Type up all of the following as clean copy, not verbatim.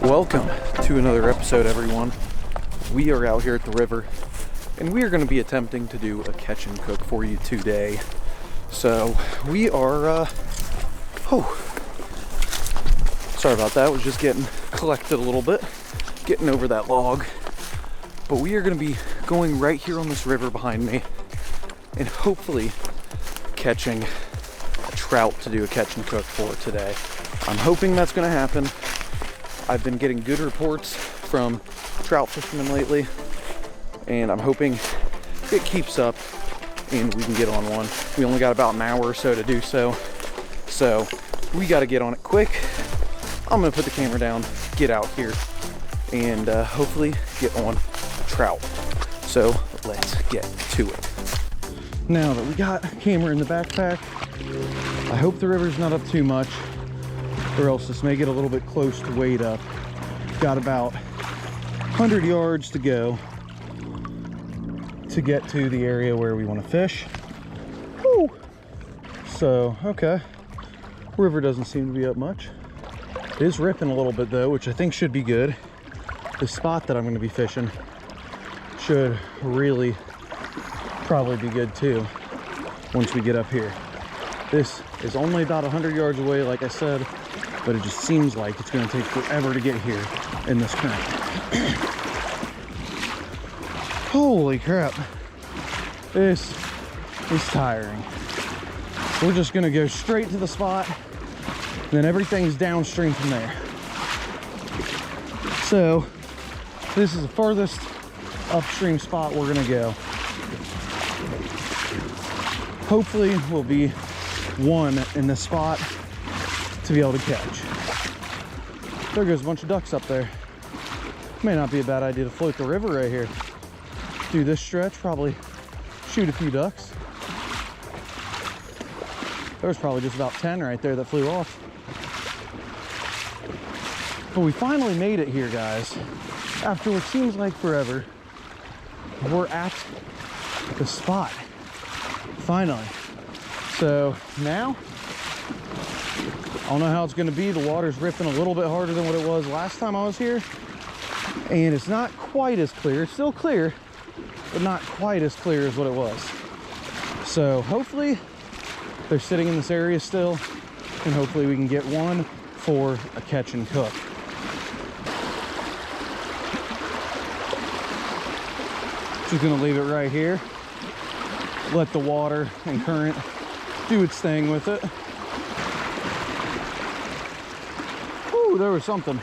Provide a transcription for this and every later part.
Welcome to another episode, everyone. We are out here at the river, and we are going to be attempting to do a catch and cook for you today. So we are, sorry about that. Was just getting collected a little bit, getting over that log. But we are going to be going right here on this river behind me, and hopefully catching a trout to do a catch and cook for today. I'm hoping that's going to happen. I've been getting good reports from trout fishermen lately, and I'm hoping it keeps up and we can get on one. We only got about an hour or so to do so we got to get on it quick. I'm gonna put the camera down, get out here, and hopefully get on trout. So let's get to it. Now that we got a camera in the backpack, I hope the river's not up too much, or else this may get a little bit close to wade up. Got about 100 yards to go to get to the area where we want to fish. Woo! So, okay. River doesn't seem to be up much. It is ripping a little bit though, which I think should be good. The spot that I'm going to be fishing should really probably be good too once we get up here. This is only about 100 yards away, like I said, but it just seems like it's going to take forever to get here in this current. Holy crap. This is tiring. We're just going to go straight to the spot, and then everything's downstream from there. So this is the farthest upstream spot we're going to go. Hopefully we'll be one in this spot to be able to catch. There goes a bunch of ducks up there. May not be a bad idea to float the river right here. Do this stretch, probably shoot a few ducks. There was probably just about 10 right there that flew off. But we finally made it here, guys. After what seems like forever, we're at the spot. Finally. So now, I don't know how it's going to be. The water's ripping a little bit harder than what it was last time I was here. And it's not quite as clear. It's still clear, but not quite as clear as what it was. So hopefully they're sitting in this area still, and hopefully we can get one for a catch and cook. Just going to leave it right here. Let the water and current do its thing with it. Ooh, there was something.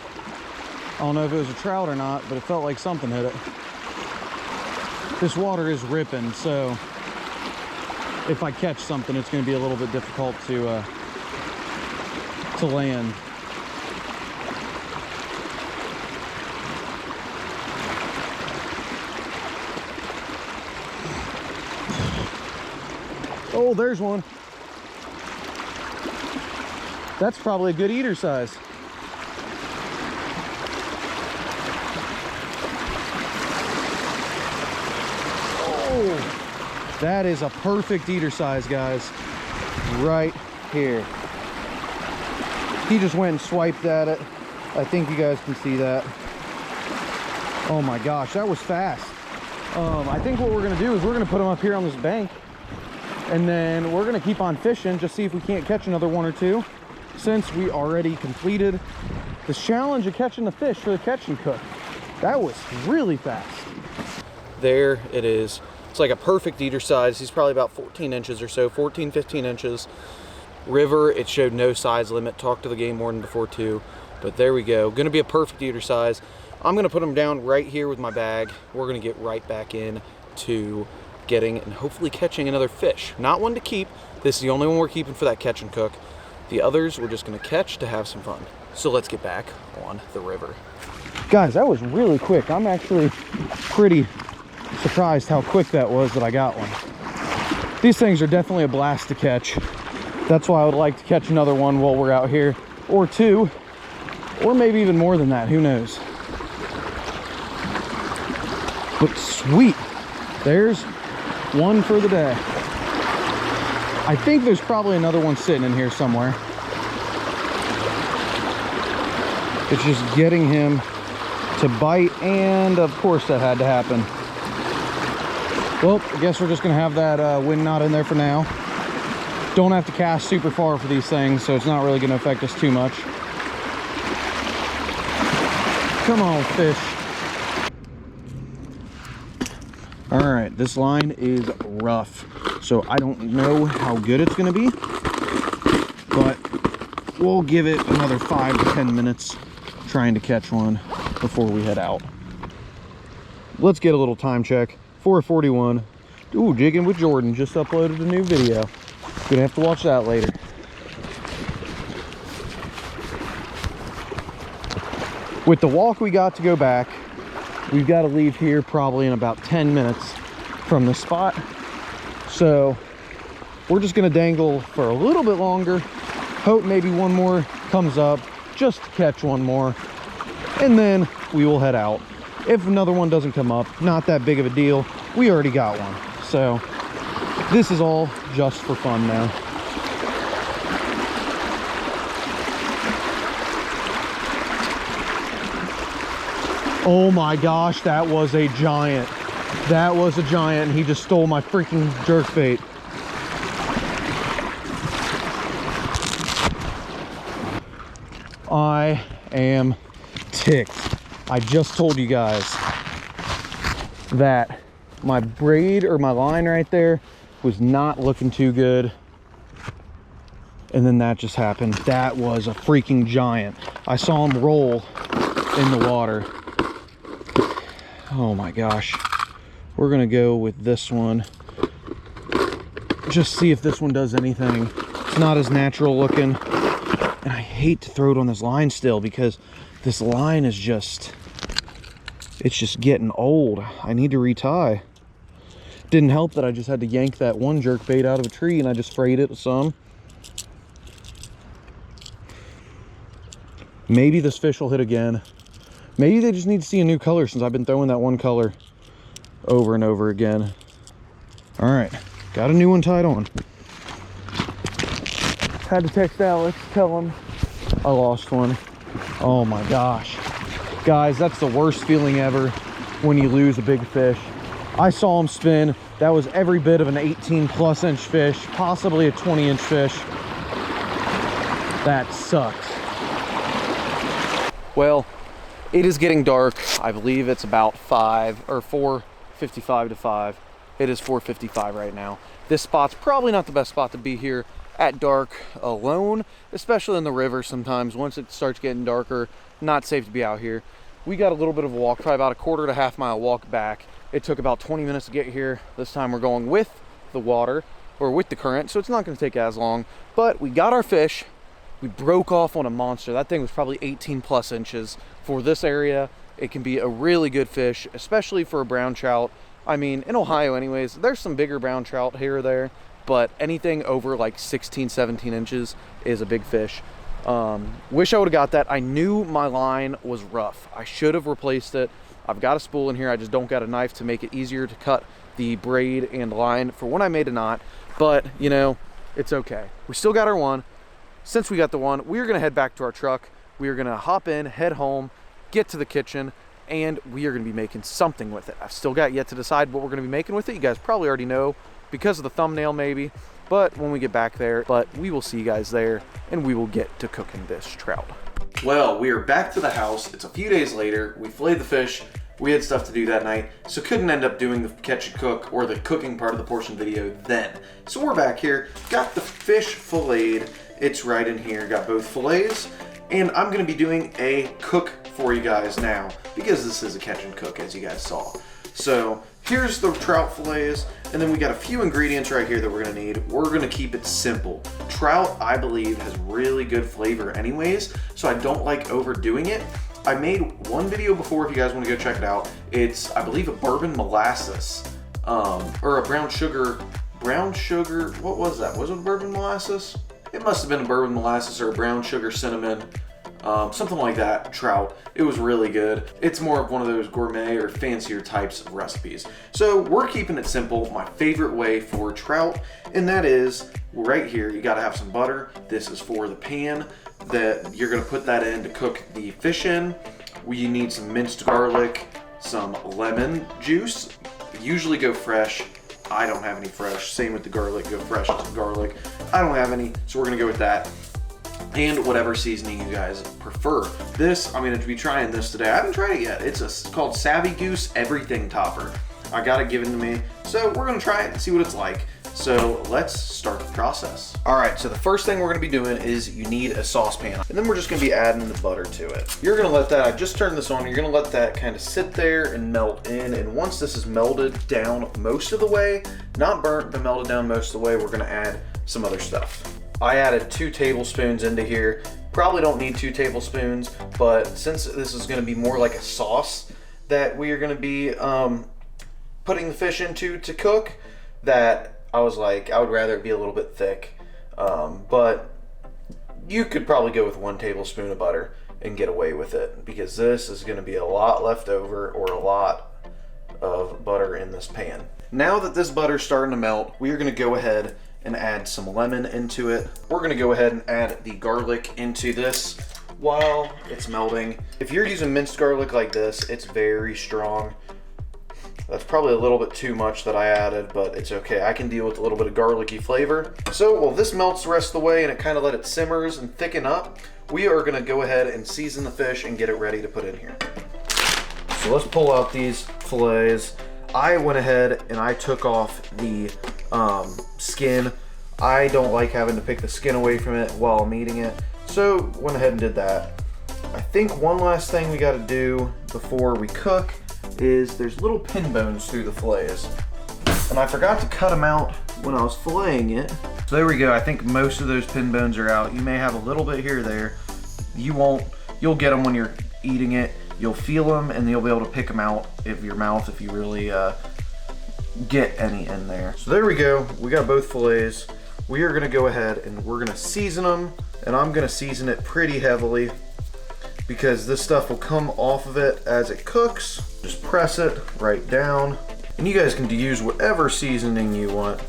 I don't know if it was a trout or not, but it felt like something hit it. This water is ripping, so if I catch something, it's going to be a little bit difficult to land. Oh, there's one. That's probably a good eater size. Oh, that is a perfect eater size, guys. Right here. He just went and swiped at it. I think you guys can see that. Oh my gosh, that was fast. I think what we're gonna do is we're gonna put him up here on this bank, and then we're gonna keep on fishing, just see if we can't catch another one or two, since we already completed the challenge of catching the fish for the catch and cook. That was really fast. There it is. It's like a perfect eater size. He's probably about 14 inches or so, 14, 15 inches. River, it showed no size limit. Talked to the game warden before too, but there we go. Gonna be a perfect eater size. I'm gonna put him down right here with my bag. We're gonna get right back in to getting and hopefully catching another fish. Not one to keep. This is the only one we're keeping for that catch and cook. The others we're just gonna catch to have some fun. So let's get back on the river. Guys, that was really quick. I'm actually pretty surprised how quick that was that I got one. These things are definitely a blast to catch. That's why I would like to catch another one while we're out here, or two, or maybe even more than that, who knows. But sweet, there's one for the day. I think there's probably another one sitting in here somewhere. It's just getting him to bite, and of course that had to happen. Well, I guess we're just gonna have that wind knot in there for now. Don't have to cast super far for these things, so it's not really gonna affect us too much. Come on, fish. All right, this line is rough, so I don't know how good it's gonna be, but we'll give it another 5 to 10 minutes trying to catch one before we head out. Let's get a little time check. 4:41. Ooh, Jigging with Jordan just uploaded a new video. Gonna have to watch that later. With the walk we got to go back, we've got to leave here probably in about 10 minutes from the spot. So we're just gonna dangle for a little bit longer. Hope maybe one more comes up, just to catch one more, and then we will head out. If another one doesn't come up, not that big of a deal. We already got one. So this is all just for fun now. Oh my gosh, that was a giant. That was a giant, and he just stole my freaking jerkbait. I am ticked. I just told you guys that my braid or my line right there was not looking too good. And then that just happened. That was a freaking giant. I saw him roll in the water. Oh my gosh. We're gonna go with this one. Just see if this one does anything. It's not as natural looking. And I hate to throw it on this line still because this line is just, it's just getting old. I need to retie. Didn't help that I just had to yank that one jerkbait out of a tree and I just frayed it some. Maybe this fish will hit again. Maybe they just need to see a new color since I've been throwing that one color over and over again. All right, got a new one tied on. Had to text Alex, tell him I lost one. Oh my gosh. Guys, that's the worst feeling ever when you lose a big fish. I saw him spin. That was every bit of an 18+ inch fish, possibly a 20-inch fish. That sucks. Well, it is getting dark. I believe it's about 4:55 to 5. It is 4:55 right now. This spot's probably not the best spot to be here at dark alone, especially in the river sometimes. Once it starts getting darker, not safe to be out here. We got a little bit of a walk, probably about a 1/4 to half-mile walk back. It took about 20 minutes to get here. This time we're going with the water, or with the current, so it's not gonna take as long. But we got our fish. We broke off on a monster. That thing was probably 18+ inches. For this area, it can be a really good fish, especially for a brown trout. I mean, in Ohio anyways, there's some bigger brown trout here or there, but anything over like 16, 17 inches is a big fish. Wish I would have got that. I knew my line was rough. I should have replaced it. I've got a spool in here. I just don't got a knife to make it easier to cut the braid and line for when I made a knot, but you know, it's okay. We still got our one. Since we got the one, we are gonna head back to our truck. We are gonna hop in, head home, get to the kitchen, and we are gonna be making something with it. I've still got yet to decide what we're gonna be making with it. You guys probably already know because of the thumbnail maybe, but when we get back there, but we will see you guys there and we will get to cooking this trout. Well, we are back to the house. It's a few days later. We filleted the fish. We had stuff to do that night, so couldn't end up doing the catch and cook or the cooking part of the portion video then. So we're back here, got the fish filleted. It's right in here, got both fillets, and I'm gonna be doing a cook for you guys now because this is a catch and cook, as you guys saw. So here's the trout fillets, and then we got a few ingredients right here that we're gonna need. We're gonna keep it simple. Trout, I believe, has really good flavor anyways, so I don't like overdoing it. I made one video before if you guys want to go check it out. It's, I believe, a bourbon molasses, or a brown sugar, what was that? Was it bourbon molasses? It must have been a bourbon molasses or a brown sugar cinnamon something like that, trout. It was really good. It's more of one of those gourmet or fancier types of recipes. So we're keeping it simple, my favorite way for trout, and that is right here. You gotta have some butter. This is for the pan that you're gonna put that in to cook the fish in. We need some minced garlic, some lemon juice. Usually go fresh. I don't have any fresh. Same with the garlic, go fresh with the garlic. I don't have any, so we're gonna go with that. And whatever seasoning you guys prefer. This, I'm gonna be trying this today. I haven't tried it yet. It's called Savvy Goose Everything Topper. I got it given to me, so we're gonna try it and see what it's like. So let's start the process. All right, so the first thing we're gonna be doing is you need a saucepan, and then we're just gonna be adding the butter to it. You're gonna let that, I just turned this on, you're gonna let that kind of sit there and melt in, and once this is melted down most of the way, not burnt, but melted down most of the way, we're gonna add some other stuff. I added 2 tablespoons into here. Probably don't need 2 tablespoons, but since this is gonna be more like a sauce that we are gonna be putting the fish into to cook, that I was like, I would rather it be a little bit thick. But you could probably go with 1 tablespoon of butter and get away with it, because this is gonna be a lot left over, or a lot of butter in this pan. Now that this butter's starting to melt, we are gonna go ahead and add some lemon into it. We're gonna go ahead and add the garlic into this while it's melting. If you're using minced garlic like this, it's very strong. That's probably a little bit too much that I added, but it's okay. I can deal with a little bit of garlicky flavor. So while this melts the rest of the way and it kind of let it simmers and thicken up, we are gonna go ahead and season the fish and get it ready to put in here. So let's pull out these fillets. I went ahead and I took off the skin. I don't like having to pick the skin away from it while I'm eating it, so went ahead and did that. I think one last thing we got to do before we cook is there's little pin bones through the fillets, and I forgot to cut them out when I was filleting it. So there we go. I think most of those pin bones are out. You may have a little bit here or there. You'll get them when you're eating it. You'll feel them and you'll be able to pick them out of your mouth if you really get any in there. So there we go. We got both fillets. We are gonna go ahead and we're gonna season them, and I'm gonna season it pretty heavily because this stuff will come off of it as it cooks. Just press it right down, and you guys can use whatever seasoning you want.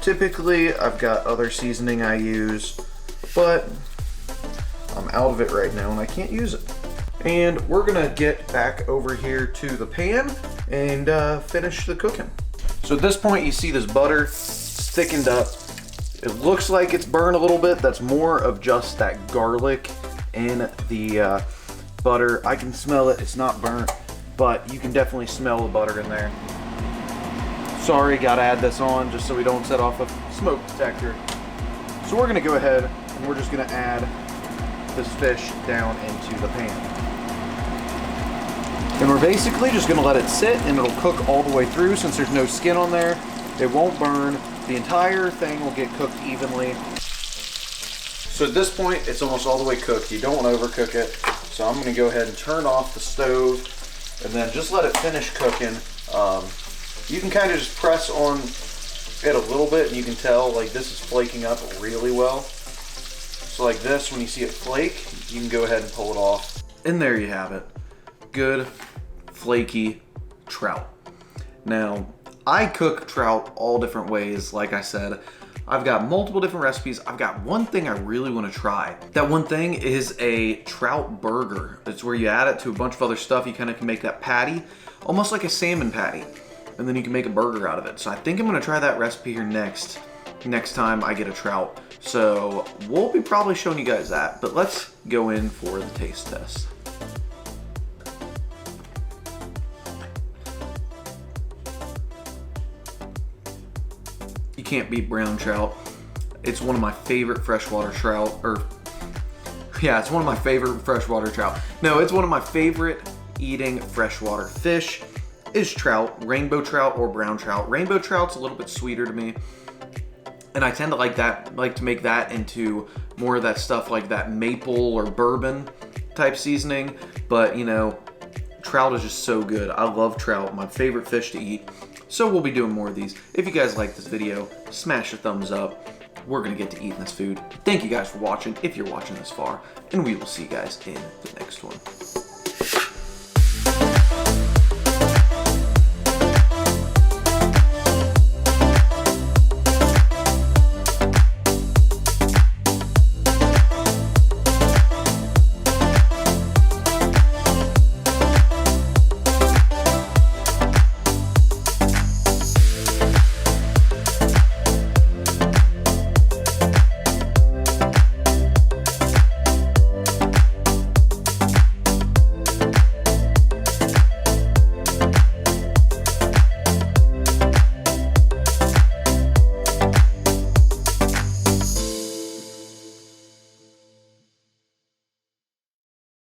Typically, I've got other seasoning I use, but I'm out of it right now and I can't use it. And we're gonna get back over here to the pan and finish the cooking. So at this point, you see this butter thickened up. It looks like it's burned a little bit. That's more of just that garlic in the butter. I can smell it. It's not burnt, but you can definitely smell the butter in there. Sorry, gotta add this on just so we don't set off a smoke detector. So we're gonna go ahead and we're just gonna add this fish down into the pan. And we're basically just gonna let it sit and it'll cook all the way through. Since there's no skin on there, it won't burn. The entire thing will get cooked evenly. So at this point, it's almost all the way cooked. You don't want to overcook it. So I'm gonna go ahead and turn off the stove and then just let it finish cooking. You can kind of just press on it a little bit and you can tell like this is flaking up really well. So like this, when you see it flake, you can go ahead and pull it off. And there you have it. Good, flaky trout. Now, I cook trout all different ways. Like I said, I've got multiple different recipes. I've got one thing I really want to try. That one thing is a trout burger. It's where you add it to a bunch of other stuff. You kind of can make that patty, almost like a salmon patty. And then you can make a burger out of it. So I think I'm gonna try that recipe here next time I get a trout. So we'll be probably showing you guys that, but let's go in for the taste test. You can't beat brown trout. It's one of my favorite freshwater trout, it's one of my favorite freshwater trout. No, it's one of my favorite eating freshwater fish is trout, rainbow trout or brown trout. Rainbow trout's a little bit sweeter to me, and I tend to like to make that into more of that stuff like that maple or bourbon type seasoning. But you know, trout is just so good. I love trout, my favorite fish to eat. So we'll be doing more of these. If you guys like this video, smash a thumbs up. we're gonna get to eating this food. Thank you guys for watching, if you're watching this far, and we will see you guys in the next one.